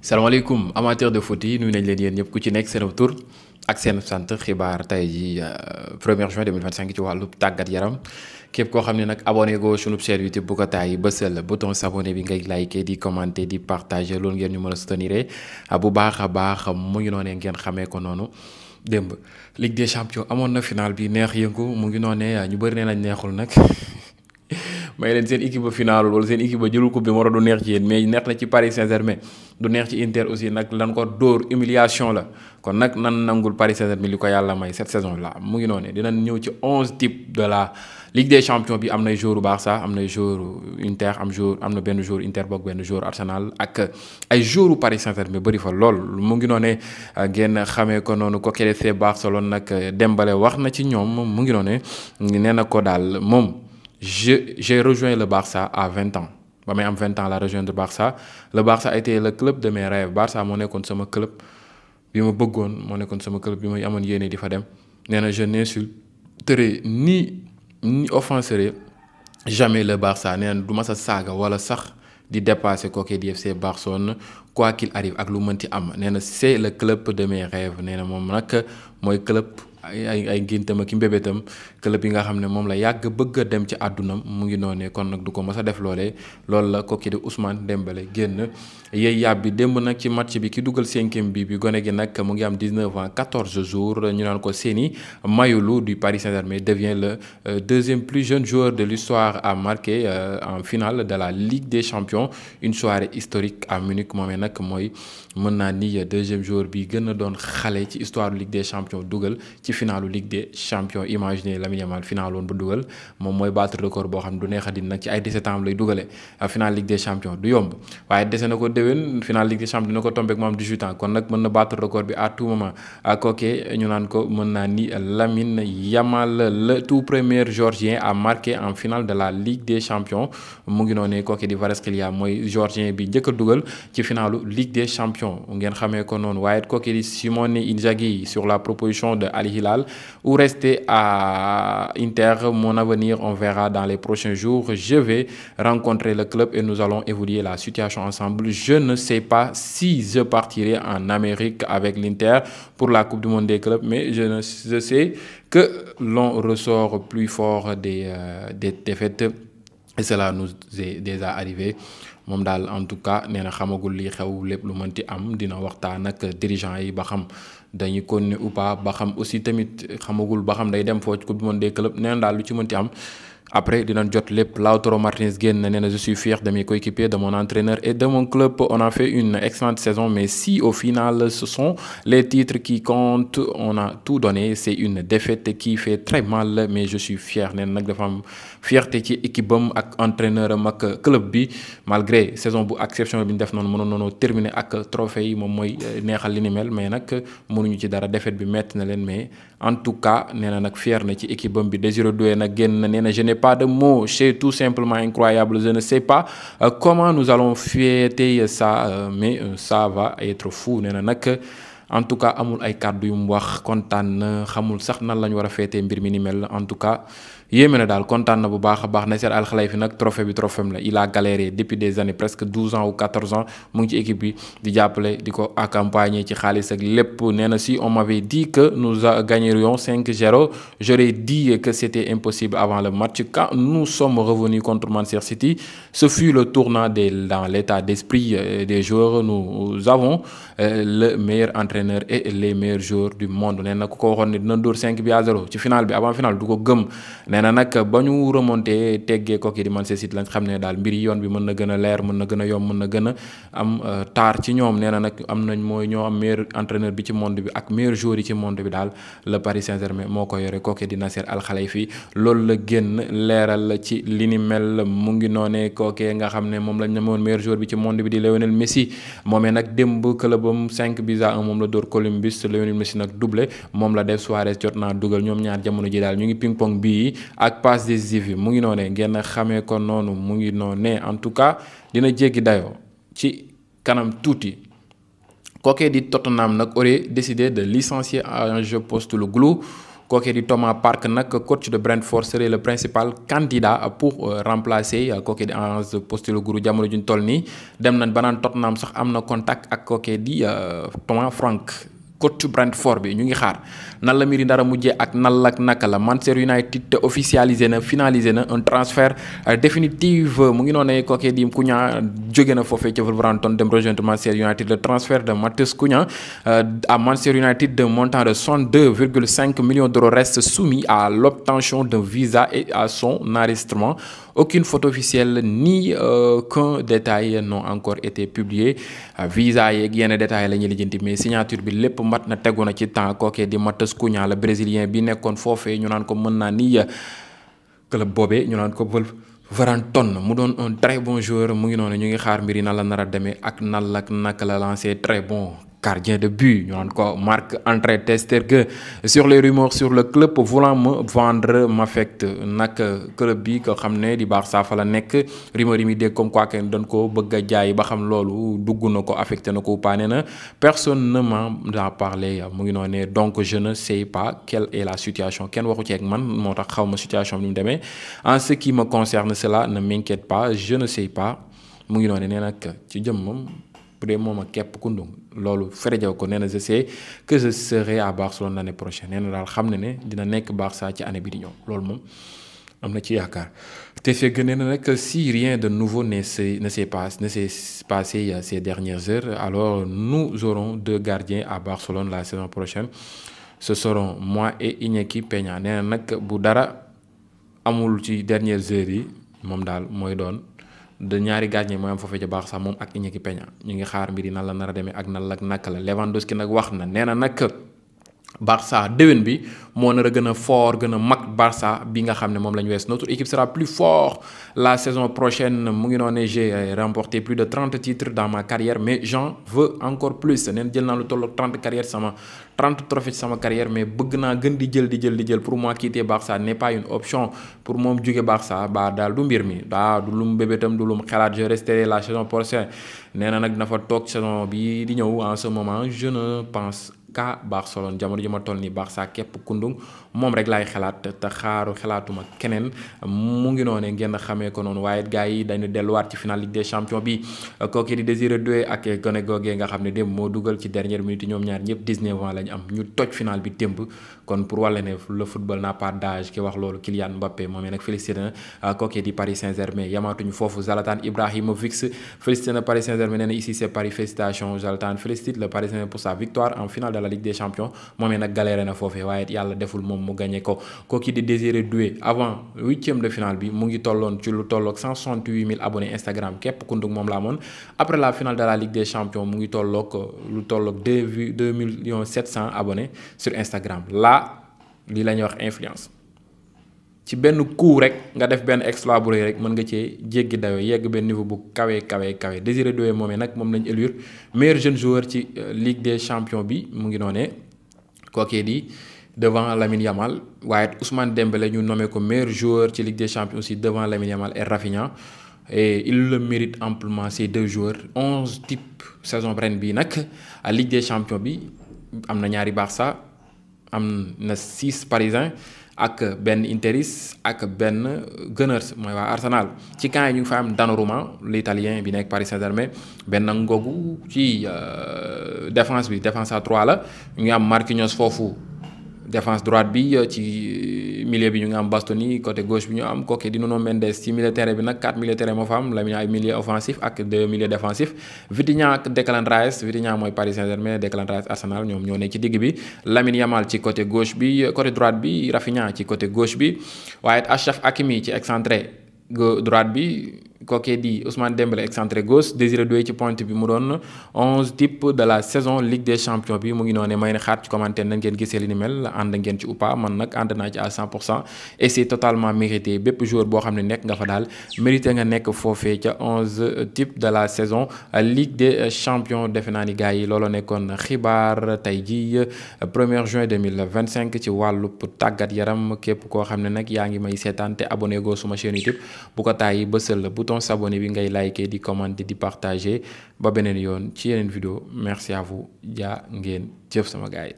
salaamaaleykum amateur de foot yi nuyu nañ leen yéen ñëpp ku ci nekk seen tur ak seen sant xibaar tey ji 1er juin 2025 ci wàllu tàggat yaram képp koo xam ne nag abonné go sunu chaîne YouTube bu ko taay bësal bouton s'abonner bi ngay liker di commenter di partager loolu ngeen ñu mën a soutenir bu baax a baax mu ngi noonee ngeen xamee ko noonu. démb Ligue des champions amoon na final bi neex yëngu mu ngi noonee ñu bëri nee nañ neexul nag. may leen seen équipe ba finaalul wala seen équipe ba jëlul coupe bi moo tax du neex ci yéen mais neex na ci Paris Saint-Germain du neex ci Inter aussi nag lan ko dóor humiliation la kon nag nan nangul Paris Saint-Germain li ko yàlla may cette saison là mu ngi noonu dinañ ñëw ci 11 types de la Ligue des champions bi am nay joueur bu baax sax am nay joueur Inter am na benn joueur Inter boog benn joueur Arsenal ak ay joueur Paris Saint-Germain bëri fa lool mu ngi noonu ngeen xamee ko noonu ko FC Barcelone nag Dembélé wax na ci ñoom mu ngi noonu nee na ko daal moom. J'ai rejoint le Barça à 20 ans ba may am 20 ans la rejoindre le Barça a été le club de mes rêves Barça moo nekkoon sama club bi ma bëggoon moo nekkoon sama club bi ma amoon yéene di fa dem nee na je n'insulterai ni offenserai jamais le Barça nee na du ma sa saaga wala sax di dépasser kooku di FC Barcelone quoi qu'il arrive ak lu mënti am nee na c'est le club de mes rêves nee na moom nag mooy club. ay géntam ak mbébétam club yi nga xam ne moom la yàgg bëgg a dem ci àddunam mu ngi noonee kon nag du ko mës a def loolee loolu la kooki di Ousmane Dembélé génn yey yàb bi démb nag ci match bi ki dugal 5e bi gone gi nag mu ngi am 19 ans 14 jours ñu naan ko Seny Mayulu du Paris Saint-Germain devient le deuxième plus jeune joueur de l'histoire à marquer en finale de la Ligue des champions une soirée historique à Munich moomee nag mooy mën naa ni deuxième joueur bi gën a doon xale ci histoire Ligue des champions dugal ci finalu Ligue des champions imaginez Lamine Yamal final woon bu dugal moom mooy battre record boo xam ne du neex a din nag ci ay 17 ans lay dugale final Ligue des champions du yomb waaye dese na ko déwén final Ligue des champions dina ko tombé ak mu am 18 ans kon nag mën na battre record bi à tout moment kooke ñu naan ko mën naa ni Lamine Yamal le tout premier Géorgien à marquer en finale de la Ligue des champions mu ngi noonu kooke di Kvaratskhelia mooy Géorgien bi njëkk a dugal ci finalu Ligue des champions ngeen xamee ko noonu waaye kooke di Simone Inzaghi sur la proposition de Al Hilal ou rester à Inter mon avenir on verra dans les prochains jours je vais rencontrer le club et nous allons évoluer la situation ensemble je ne sais pas si je partirai en Amérique avec l'Inter pour la Coupe du Monde des clubs mais je sais que l'on ressort plus fort des défaites et cela nous est déjà arrivé moom daal en tout cas nee na xamagul li xew lépp lu mënti am dina waxtaan ak dirigeant yi ba xam dañuy continuer ou pas ba xam aussi tamit xamagul ba xam day dem foo ci Coupe du Monde des clubs nee na daal lu ci mënti am après dinañ jot lépp Lautaro Martinez génn na nee na je suis fier de mes coéquipiers de mon entraîneur et de mon club on a fait une excellente saison mais si au final ce sont les titres qui comptent on a tout donné c'est une défaite qui fait très mal mais je suis fier nee na nag dafa am fierté ci équipe bam ak entraîneur am ak club bi malgré saison bu exceptionnelle bi ñu def noonu mënoon noonu terminer ak trophée yi moom mooy neexal li ni mel mais nag mënuñu ci dara défaite bi metti na leen mais en tout cas nee na nag fier na ci équipe bam bi Désiré Doué nag génn na nee na je n'ai pas de mots c'est tout simplement incroyable je ne sais pas comment nous allons fêter ça mais ça va être fou nee na nag en tout cas amul ay kàddu yu mu wax kontaan na xamul sax nan la ñu war a féetee mbir mi ni mel en tout cas yéeme na daal kontaan na bu baax a baax Nasser Al Khelaifi nag trophée bi trophée la il a galéré depuis des années presque 12 ans ou 14 ans mu ngi ci équipe bi di jàppale di ko accompagner ci xaalis ak lépp nee na si on m'avait dit que nous gagnerions 5-0 j'aurais dit que c'était impossible avant le match quand nous sommes revenus contre Manchester City ce fut le tournant dans l'état d'esprit des joueurs nous avons le meilleur entraîneur et les meilleurs joueurs du monde nee na ku ko waxoon ne dina dóor 5-0 ci final bi avant final du ko gëm nee na nag ba ñu remonté teggee kooki di Manchester City lañ xam ne daal mbir yi yoon bi mën na gën a leer mën na gën a yomb mën na gën a am taar ci ñoom nee na nag am nañ mooy ñoo am meilleur entraîneur bi ci monde bi ak meilleur joueur yi ci monde bi daal le Paris Saint-Germain moo ko yore kooki di Nasser Al Khelaifi loolu la génn leeral ci li ni mel mu ngi noonee kookee nga xam ne moom lañ ne moon meilleur joueur bi ci monde bi di Lionel Messi moomee nag démb clubam 5-1 moom la dóor Columbus Lionel Messi nag doublé moom la def Suarez jot naa dugal ñoom ñaar jamono ji daal ñu ngi ping pong bii ak passe décisive yi mu ngi noonee ngeen xamee ko noonu mu ngi noonee en tout cas dina jéggi dayoo ci kanam tuuti kookee di Tottenham nag aurait décidé de licencier Ange Postecoglou kookee di Thomas Park nag coach de Brentford serait le principal candidat pour remplacer kookee di Ange Postecoglou jamono juñ toll nii dem nañ ba naan Tottenham sax am na contact ak kookee di Thomas Frank coach Brentford bi ñu ngi xaar nan la mbiri dara mujjee ak nan la naka la Manchester United officialisé na finalisé na un transfert définitif mu ngi noonee kookee di Cunha jóge na foofee ca Wolverhampton dem rejoindre Manchester United. Le transfert de Matheus Cunha à Manchester United d'un montant de 62,5 millions d'euros reste soumis à l'obtention d'un visa et à son enregistrement. Aucune photo officielle ni qu'un détail n'ont encore été publiés visa yeeg yenn détails la ñuy lijjanti mais signature bi lépp mat na tegu na ci temps kookee di Matheus Cunha la brésilien bi nekkoon foofee ñu naan ko mën naa ni club boobee ñu naan ko Wolverhampton mu doon un très bon joueur mu ngi noonu ñu ngi xaar mbir yi nan la nar a demee ak nan la naka la lancé très bon gardien de but ñu naan ko Marc-André ter Stegen sur les rumeurs sur le club voulant me vendre m'affecte nag club bi ko xam ne di Barça fa la nekk rumeur yi muy dégg comme quoi que dañ ko bëgg a jaay ba xam loolu dugg na ko affecté na ko paane na personne ne m'en a parlé mu ngi noonu donc je ne sais pas quelle est la situation kenn waxu ci ak man moo tax xaw ma situation bi ni mu demee en ce qui me concerne cela ne m'inquiète pas je ne sais pas mu ngi noonu nee nag ci jëmmam bu dee moom ak képp kundung loolu ferejaw ko nee na je sais que je serai à Barcelone l'année prochaine nee na daal xam ne dina nekk Barça ci année bi di ñëw loolu moom am na ci yaakaar te fekk nee na nag si rien de nouveau ne s'est passé ces dernières heures alors nous aurons 2 gardiens à Barcelone la saison prochaine ce seront moi et Iñaki Peña nee na nag bu dara amul ci dernières heures yi moom daal mooy doon de ñaari gardien mooy am foofee ca Barça moom ak Iñaki Peña ñu ngi xaar mbir yi nan la nar a demee ak nan la naka la Lewandowski nag wax na nee na nag Barça déwén bi moo nar a gën a fort gën a mag Barça bi nga xam ne moom la ñu wees notre équipe sera plus fort la saison prochaine mu ngi noonu j'ai remporté plus de 30 titres dans ma carrière mais j'en veux encore plus nee na jël naa lu tolloog 30 trophées ci sama carrière mais bëgg naa gën di jël pour moi quitter Barça n'est pas une option pour moom jóge Barça ba daal du mbir mi daa du lum bébétam du lum xalaat je resterai la saison prochaine nee na nag dafa toog saison bi di ñëw en ce moment je ne pense qu'à Barcelone jamono ji ma toll ni Barça képp kundung moom rek laay xalaat te xalaatuma keneen mu ngi noone ngeen xamee ko noonu waaye gars yi dañu delluwaat ci final Ligue des Champions bi kooku di Désiré Doué ak gone googee nga xam ne démb moo dugal ci dernière minute ñoom ñaar ñëpp 19 ans lañ am ñu toj final bi démb kon pour wàlle ne le football n'a pas d'âge ki wax loolu Kylian Mbappé moom nag félicité na kooku di Paris Saint-Germain yamaatuñu foofu Zlatan Ibrahimovic félicité na Paris Saint-Germain nee na ici c'est Paris félicitations Zlatan félicite le Paris Saint-Germain pour sa victoire en finale de la Ligue des Champions moom nag galéré na foofee waaye yàlla deful moom mu gagné ko kooku di Désiré Doué avant 8e de finale bi mu ngi tolloon ci lu tolloog 168 000 abonnés Instagram képp kundug moom la amoon après la finale de la Ligue des Champions mu ngi tolloog lu tolloog 2 700 000 abonnés sur Instagram là lii la ñuy wax influence ci benn coup rek nga def benn exploit bu rëy rek mën nga cee jéggi dayoo yegg benn niveau bu kawe Désiré Doué moomee nag moom lañ élire meilleur jeune joueur ci Ligue des Champions bi mu ngi noonee kookee di devant Lamine Yamal waaye Ousmane Dembélé ñu nommé ko meilleur joueur ci Ligue des Champions aussi devant Lamine Yamal et Rafinha et il le mérite amplement ces 2 joueurs 11 types saison ren bii nag à Ligue des Champions bi am na ñaari Barça am na 6 Parisiens ak benn Interis ak benn Gunners mooy waa Arsenal ci camp yi ñu ngi fa am Donnarumma l'italien bi nekk Paris Saint-Germain benn Ngogu ci défense bi défense à 3 la ñu ngi am Marquinhos foofu défense droite bi ci milieu bi ñu ngi am Bastoni côté gauche bi ñu am kooke di Nuno Mendes ci milieu terrain bi nag 4 milieu terrain moo fa am Lamine ay milieu offensif ak 2 milieu défensif Vitinha ak Declan Rice Vitinha mooy Paris Saint-Germain Declan Rice Arsenal ñoom ñoo nekk ci digg bi Lamine Yamal ci côté gauche bi côté droite bi Rafinha ci côté gauche bi waaye Achraf Hakimi ci excentré droite bi kooke di Ousmane Dembélé excentré gauche Désiré Doué ci pointe bi mu doon 11 type de la saison Ligue des Champions bi mu ngi noonu may ne xaar ci commentaire na ngeen gisee li ni mel ànd ngeen ci ou pas man nag ànd naa ci à 100% et c'est totalement mérité bépp joueur boo xam ne nekk nga fa daal mérité nga nekk foofee ca 11 type de la saison Ligue des Champions defe naa ni gars yi looloo nekkoon xibaar tey ji 1er juin 2025 ci wàllub tàggat yaram képp koo xam ne nag yaa ngi may seetaan te abonné go suma chaîne YouTube bu ko tàyyi bësal bouton s'abonner bi ngay liker di commenter di partager ba beneen yoon ci yeneen vidéo merci à vous jaa ngeen jëf sama gars yi